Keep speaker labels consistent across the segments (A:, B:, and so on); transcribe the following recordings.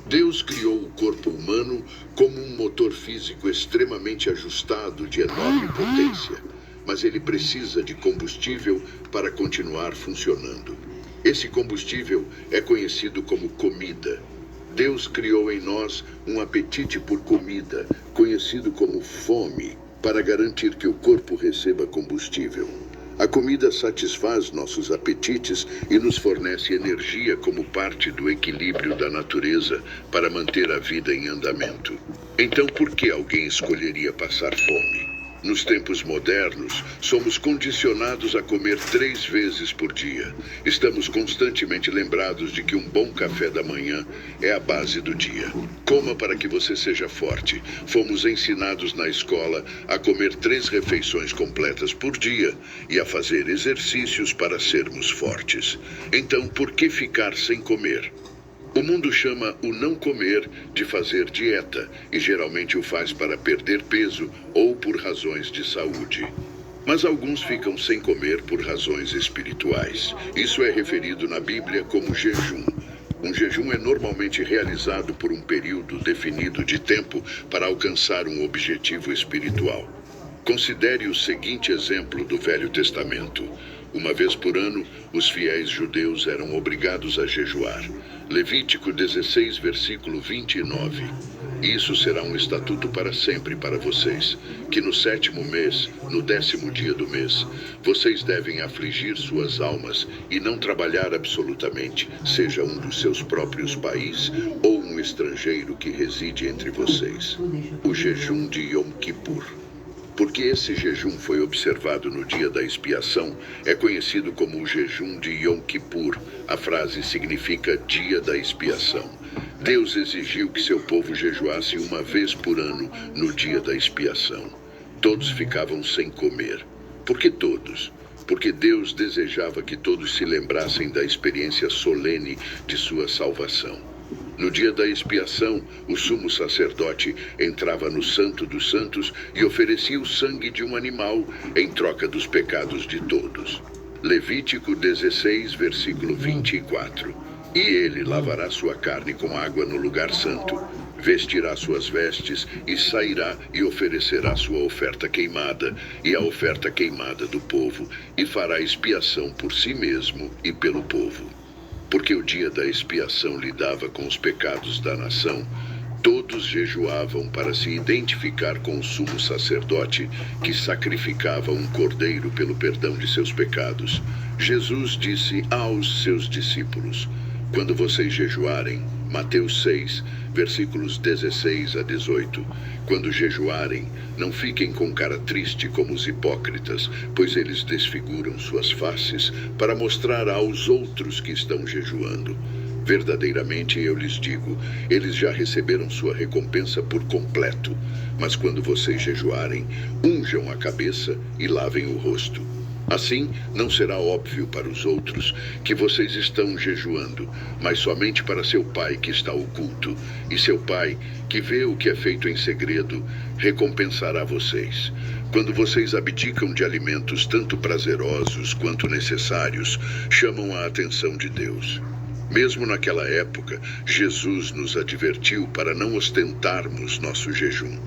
A: Deus criou o corpo humano como um motor físico extremamente ajustado de enorme potência, mas ele precisa de combustível para continuar funcionando. Esse combustível é conhecido como comida. Deus criou em nós um apetite por comida, conhecido como fome, para garantir que o corpo receba combustível. A comida satisfaz nossos apetites e nos fornece energia como parte do equilíbrio da natureza para manter a vida em andamento. Então, por que alguém escolheria passar fome? Nos tempos modernos, somos condicionados a comer 3 vezes por dia. Estamos constantemente lembrados de que um bom café da manhã é a base do dia. Coma para que você seja forte. Fomos ensinados na escola a comer 3 refeições completas por dia e a fazer exercícios para sermos fortes. Então, por que ficar sem comer? O mundo chama o não comer de fazer dieta e geralmente o faz para perder peso ou por razões de saúde. Mas alguns ficam sem comer por razões espirituais. Isso é referido na Bíblia como jejum. Um jejum é normalmente realizado por um período definido de tempo para alcançar um objetivo espiritual. Considere o seguinte exemplo do Velho Testamento. Uma vez por ano, os fiéis judeus eram obrigados a jejuar. Levítico 16, versículo 29. Isso será um estatuto para sempre para vocês, que no 7º mês, no 10º dia do mês, vocês devem afligir suas almas e não trabalhar absolutamente, seja um dos seus próprios países ou um estrangeiro que reside entre vocês. O jejum de Yom Kippur. Porque esse jejum foi observado no dia da expiação, é conhecido como o jejum de Yom Kippur. A frase significa dia da expiação. Deus exigiu que seu povo jejuasse uma vez por ano no dia da expiação. Todos ficavam sem comer. Por que todos? Porque Deus desejava que todos se lembrassem da experiência solene de sua salvação. No dia da expiação, o sumo sacerdote entrava no Santo dos Santos e oferecia o sangue de um animal em troca dos pecados de todos. Levítico 16, versículo 24. E ele lavará sua carne com água no lugar santo, vestirá suas vestes e sairá e oferecerá sua oferta queimada e a oferta queimada do povo e fará expiação por si mesmo e pelo povo. Porque o dia da expiação lidava com os pecados da nação, todos jejuavam para se identificar com o sumo sacerdote que sacrificava um cordeiro pelo perdão de seus pecados. Jesus disse aos seus discípulos: quando vocês jejuarem, Mateus 6, versículos 16 a 18, quando jejuarem, não fiquem com cara triste como os hipócritas, pois eles desfiguram suas faces para mostrar aos outros que estão jejuando. Verdadeiramente eu lhes digo, eles já receberam sua recompensa por completo. Mas quando vocês jejuarem, unjam a cabeça e lavem o rosto. Assim, não será óbvio para os outros que vocês estão jejuando, mas somente para seu Pai que está oculto. E seu Pai, que vê o que é feito em segredo, recompensará vocês. Quando vocês abdicam de alimentos tanto prazerosos quanto necessários, chamam a atenção de Deus. Mesmo naquela época, Jesus nos advertiu para não ostentarmos nosso jejum.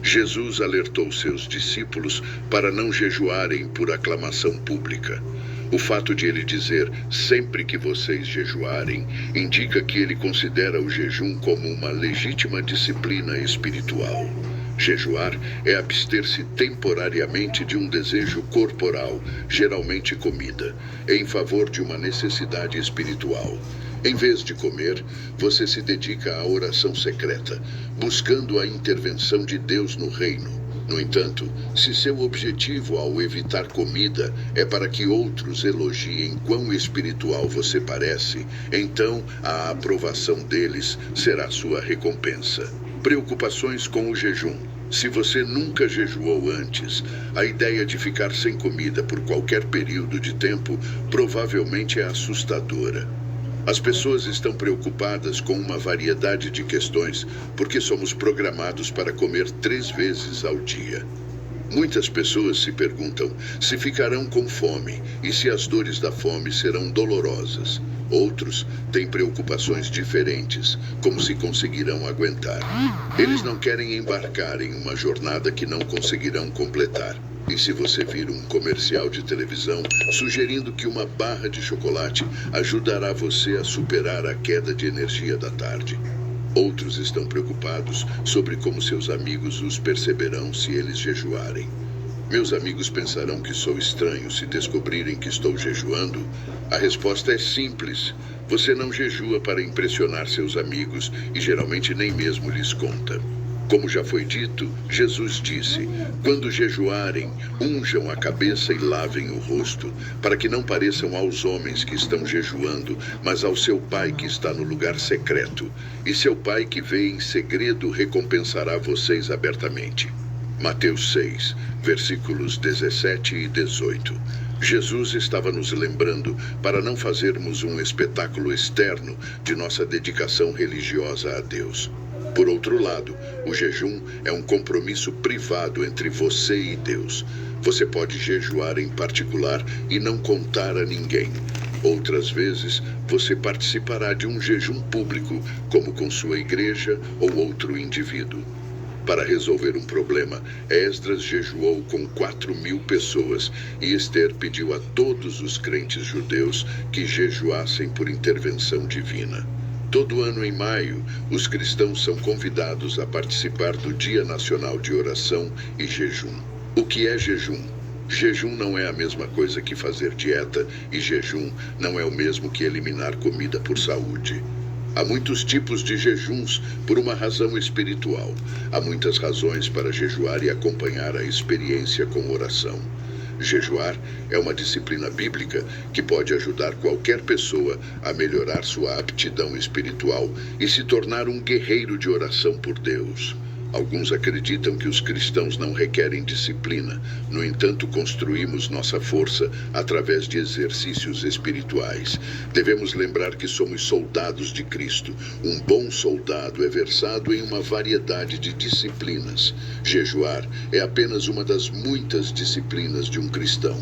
A: Jesus alertou seus discípulos para não jejuarem por aclamação pública. O fato de ele dizer, sempre que vocês jejuarem, indica que ele considera o jejum como uma legítima disciplina espiritual. Jejuar é abster-se temporariamente de um desejo corporal, geralmente comida, em favor de uma necessidade espiritual. Em vez de comer, você se dedica à oração secreta, buscando a intervenção de Deus no reino. No entanto, se seu objetivo ao evitar comida é para que outros elogiem quão espiritual você parece, então a aprovação deles será sua recompensa. Preocupações com o jejum. Se você nunca jejuou antes, a ideia de ficar sem comida por qualquer período de tempo provavelmente é assustadora. As pessoas estão preocupadas com uma variedade de questões porque somos programados para comer 3 vezes ao dia. Muitas pessoas se perguntam se ficarão com fome e se as dores da fome serão dolorosas. Outros têm preocupações diferentes, como se conseguirão aguentar. Eles não querem embarcar em uma jornada que não conseguirão completar. E se você vir um comercial de televisão sugerindo que uma barra de chocolate ajudará você a superar a queda de energia da tarde? Outros estão preocupados sobre como seus amigos os perceberão se eles jejuarem. Meus amigos pensarão que sou estranho se descobrirem que estou jejuando? A resposta é simples. Você não jejua para impressionar seus amigos e geralmente nem mesmo lhes conta. Como já foi dito, Jesus disse: quando jejuarem, unjam a cabeça e lavem o rosto, para que não pareçam aos homens que estão jejuando, mas ao seu Pai que está no lugar secreto. E seu Pai que vê em segredo recompensará vocês abertamente. Mateus 6, versículos 17 e 18. Jesus estava nos lembrando para não fazermos um espetáculo externo de nossa dedicação religiosa a Deus. Por outro lado, o jejum é um compromisso privado entre você e Deus. Você pode jejuar em particular e não contar a ninguém. Outras vezes, você participará de um jejum público, como com sua igreja ou outro indivíduo. Para resolver um problema, Esdras jejuou com 4.000 pessoas e Esther pediu a todos os crentes judeus que jejuassem por intervenção divina. Todo ano em maio, os cristãos são convidados a participar do Dia Nacional de Oração e Jejum. O que é jejum? Jejum não é a mesma coisa que fazer dieta e jejum não é o mesmo que eliminar comida por saúde. Há muitos tipos de jejuns por uma razão espiritual. Há muitas razões para jejuar e acompanhar a experiência com oração. Jejuar é uma disciplina bíblica que pode ajudar qualquer pessoa a melhorar sua aptidão espiritual e se tornar um guerreiro de oração por Deus. Alguns acreditam que os cristãos não requerem disciplina. No entanto, construímos nossa força através de exercícios espirituais. Devemos lembrar que somos soldados de Cristo. Um bom soldado é versado em uma variedade de disciplinas. Jejuar é apenas uma das muitas disciplinas de um cristão.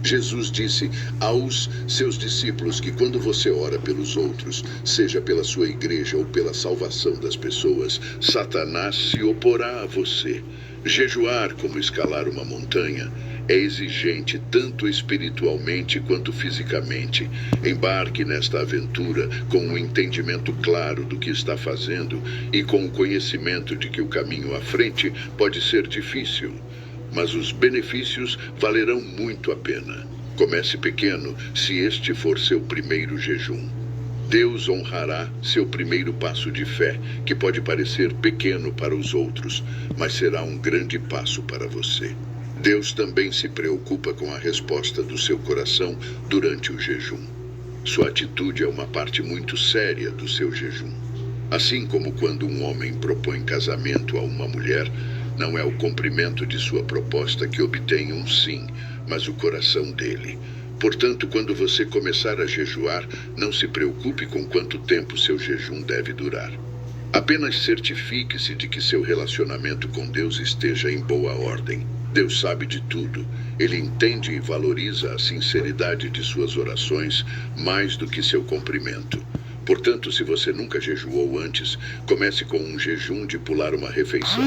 A: Jesus disse aos seus discípulos que quando você ora pelos outros, seja pela sua igreja ou pela salvação das pessoas, Satanás se oporá a você. Jejuar, como escalar uma montanha, é exigente tanto espiritualmente quanto fisicamente. Embarque nesta aventura com um entendimento claro do que está fazendo e com o conhecimento de que o caminho à frente pode ser difícil. Mas os benefícios valerão muito a pena. Comece pequeno se este for seu primeiro jejum. Deus honrará seu primeiro passo de fé, que pode parecer pequeno para os outros, mas será um grande passo para você. Deus também se preocupa com a resposta do seu coração durante o jejum. Sua atitude é uma parte muito séria do seu jejum. Assim como quando um homem propõe casamento a uma mulher, não é o cumprimento de sua proposta que obtém um sim, mas o coração dele. Portanto, quando você começar a jejuar, não se preocupe com quanto tempo seu jejum deve durar. Apenas certifique-se de que seu relacionamento com Deus esteja em boa ordem. Deus sabe de tudo. Ele entende e valoriza a sinceridade de suas orações mais do que seu cumprimento. Portanto, se você nunca jejuou antes, comece com um jejum de pular uma refeição.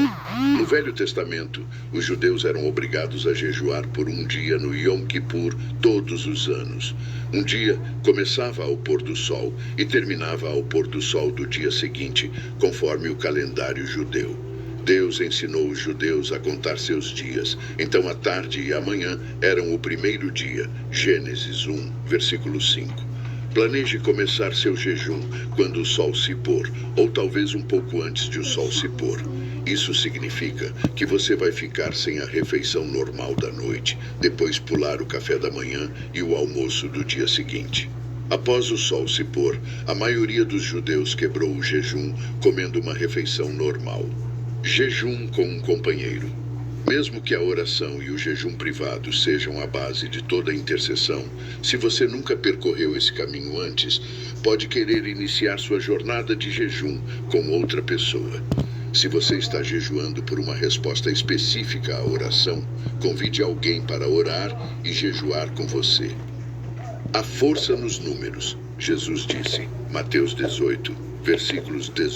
A: No Velho Testamento, os judeus eram obrigados a jejuar por um dia no Yom Kippur todos os anos. Um dia começava ao pôr do sol e terminava ao pôr do sol do dia seguinte, conforme o calendário judeu. Deus ensinou os judeus a contar seus dias. Então a tarde e a manhã eram o primeiro dia. Gênesis 1, versículo 5. Planeje começar seu jejum quando o sol se pôr, ou talvez um pouco antes de o sol se pôr. Isso significa que você vai ficar sem a refeição normal da noite, depois pular o café da manhã e o almoço do dia seguinte. Após o sol se pôr, a maioria dos judeus quebrou o jejum comendo uma refeição normal. Jejum com um companheiro. Mesmo que a oração e o jejum privado sejam a base de toda a intercessão, se você nunca percorreu esse caminho antes, pode querer iniciar sua jornada de jejum com outra pessoa. Se você está jejuando por uma resposta específica à oração, convide alguém para orar e jejuar com você. Há força nos números, Jesus disse. Mateus 18, versículos 18